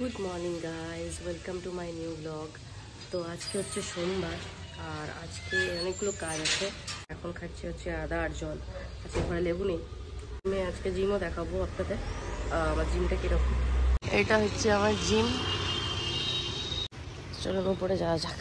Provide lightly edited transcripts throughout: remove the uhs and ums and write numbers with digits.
Good morning guys, welcome to my new blog. তো আজকে হচ্ছে সোমবার আর আজকে অনেকগুলো কাজ আছে। এখন খাচ্ছি হচ্ছে আদা আর জল। আজকে ঘরে লেবু নেই। আমি আজকে জিমও দেখাবো আপনাদের আমার জিমটা কীরকম। এটা হচ্ছে আমার জিম। চলুন উপরে যাওয়া যাক।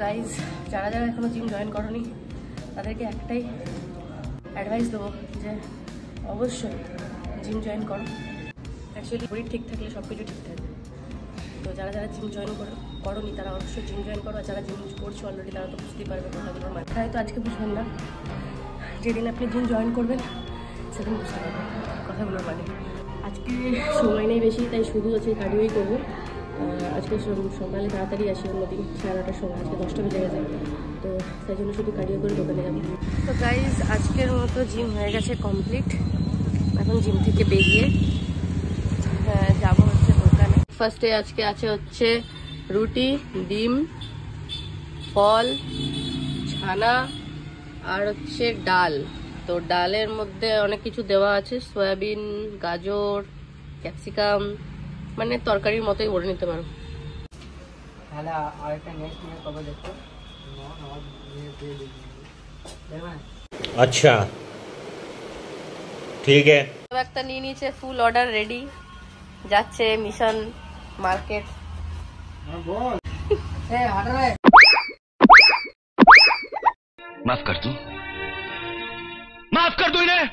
গাইজ, যারা যারা এখনো জিম জয়েন করনি তাদেরকে একটাই অ্যাডভাইস দেবো যে অবশ্যই জিম জয়েন করো। অ্যাকচুয়ালি শরীর ঠিক থাকলে সব কিছু ঠিক থাকবে। তো যারা যারা জিম জয়েন করোনি তারা অবশ্যই জিম জয়েন করো। আর যারা জিম করছো অলরেডি তারা তো বুঝতেই পারবে কথাগুলোর মানে। হয়তো আজকে বুঝবেন না, যেদিন আপনি জিম জয়েন করবেন সেদিন বুঝতে পারবেন কথাগুলোর মানে। আজকে সময় নেই বেশি, তাই শুধু হচ্ছে কার্ডিওই করবো। আজকে সকালে তাড়াতাড়ি আসি, অন্যদিন 9:30টার সময়, আজকে 10টা বেজে গেছে। তো তাই জন্য শুধু কার্ডিও করে দোকানে যাবো। তো গাইজ, আজকের মতো জিম হয়ে গেছে কমপ্লিট। এখন জিম থেকে বেরিয়ে যাবো হচ্ছে দোকানে। ফার্স্টে আজকে আছে হচ্ছে রুটি, ডিম, ফল, ছানা আর হচ্ছে ডাল। তো ডালের মধ্যে অনেক কিছু দেওয়া আছে, সয়াবিন, গাজর, ক্যাপসিকাম, মানে তরকারির মতোই করে নিতে পারো। আচ্ছা ঠিক আছে। একটা নিয়ে নিয়েছে, ফুল অর্ডার রেডি, যাচ্ছে মিশন মার্কেট। माफ कर दू इन्हें।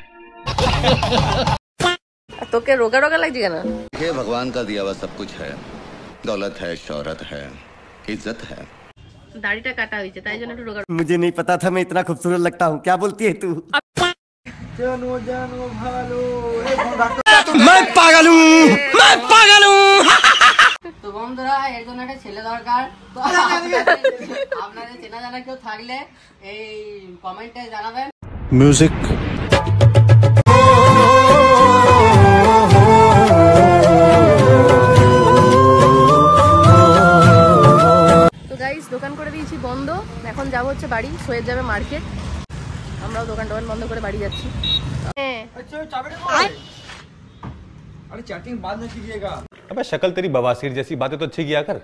তোকে রোগা রোগা লাগছে কেন? ये भगवान का दिया हुआ सब कुछ है, दौलत है, शोहरत है, इज्जत है। দাড়িটা কাটা হয়েছে তাই জন্য একটু রোগা। मुझे नहीं पता था मैं इतना खूबसूरत लगता हूँ। क्या बोलती है तू? मैं पागल हूँ, मैं पागल हूँ। তো বন্ধুরা, এর জন্য একটা ছেলে দরকার। তো আপনাদের চেনা জানা কেউ থাকলে এই কমেন্টে জানাবেন। म्यूजिक। তো গাইস, দোকান করে দিয়েছি বন্ধ। এখন যাবো হচ্ছে বাড়ি, সোয়েব যাবে মার্কেট। আমরাও দোকান টোকান বন্ধ করে বাড়ি যাচ্ছি। अरे चैटिंग बाद में कीजिएगा। अबे शक्ल तेरी बवासीर जैसी बातें तो अच्छी किया कर।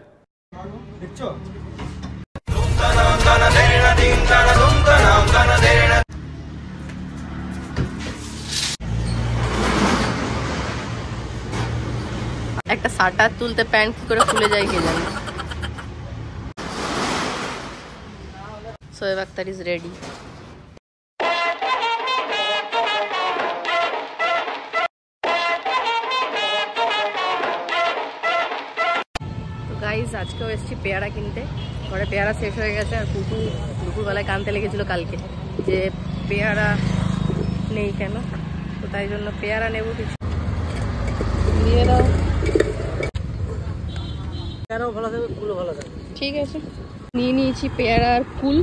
একটা শার্টার তুলতে প্যান্ট কি করে খুলে যায় কে জানে। সোয়েব আক্তার ইজ রেডি। গাইজ, আজকেও এসেছি পেয়ারা কিনতে। ঘরে পেয়ারা শেষ হয়ে গেছে আর পুপু দুপুরবেলায় কানতে লেগেছিল কালকে যে পেয়ারা নেই কেন। তো তাই জন্য পেয়ারা নেব কিছু। দিয়ে দাও। পেয়ারাও ভালো থাকবে, কুলও ভালো থাকবে। ঠিক আছে, নিয়ে নিয়েছি পেয়ারা আর কুল,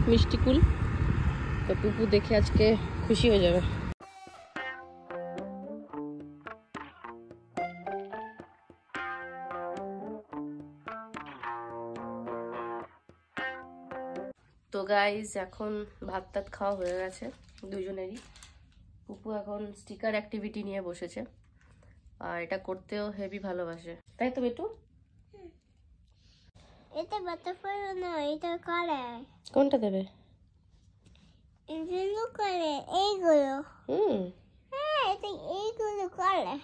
মিষ্টি কুল। তো পুপু দেখে আজকে খুশি হয়ে যাবে। তো গাইজ, এখন ভাত টাত খাওয়া হয়ে গেছে দুজনেরই। পুপু এখন স্টিকার অ্যাক্টিভিটি নিয়ে বসেছে আর এটা করতেও হেভি ভালোবাসে, তাই তো বেটু? এটা বাটারফ্লাই না, এটা কালার। কোনটা দেবে? এগুলো করে এইগুলো। হ্যাঁ, এটা এইগুলো করে।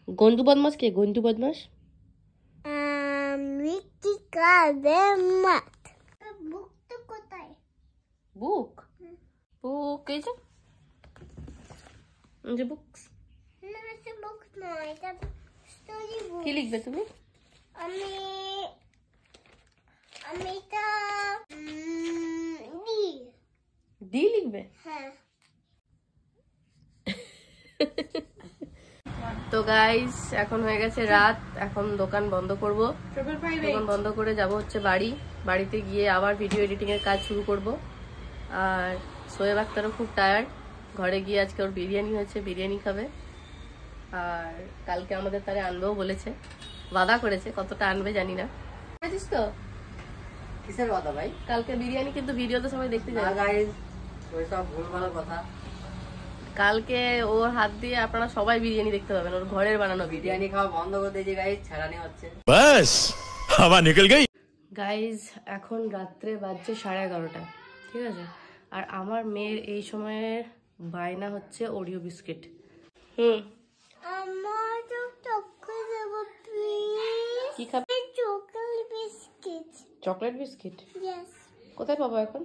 গন্ডু বদমাস কে? গন্ডু বদমাস মিকি কাবে মাত। বুক তো কোথায়? বুক? বুক এই যে বুকস। না, এটা বুক নয়, এটা স্টোরি বুক। কি লিখবে তুমি? আমি এটা ডি ডি লিখবে? হ্যাঁ। তো গাইস এখন হয়ে গেছে রাত, এখন দোকান বন্ধ করব। দোকান বন্ধ করে যাব হচ্ছে বাড়িতে গিয়ে আবার ভিডিও এডিটিং এর কাজ শুরু করব। আর সোয়েব আক্তারও খুব টায়ার্ড, ঘরে গিয়ে আজকে ওর বিরিয়ানি হয়েছে, বিরিয়ানি খাবে। আর কালকে আমাদের তারে আনবেও বলেছে, ওয়াদা করেছে, কতটা আনবে জানি না। বুঝেছিস তো কিসের কথা ভাই? কালকে বিরিয়ানি কিন্তু ভিডিওতে সবাই দেখতে যাবে। গাইস ওইসব ভুলভাল কথা। কালকে ওর হাত দিয়ে আপনারা সবাই বিরিয়ানি দেখতে পাবেন, ওর ঘরের বানানো বিরিয়ানি খাওয়া বন্ধ করে দিয়েছি গাইস, ছাড়ানি হচ্ছে। बस हवा निकल गई। গাইজ এখন রাত্রে বাজছে 11:30, ঠিক আছে? আর আমার মেয়ের এই সময়ের বায়না হচ্ছে ওরিও বিস্কিট। আমার তো চকলেট দেবো প্লিজ। কি খাবে? Chocolate biscuit. Chocolate biscuit yes. কোথায় পাবো এখন?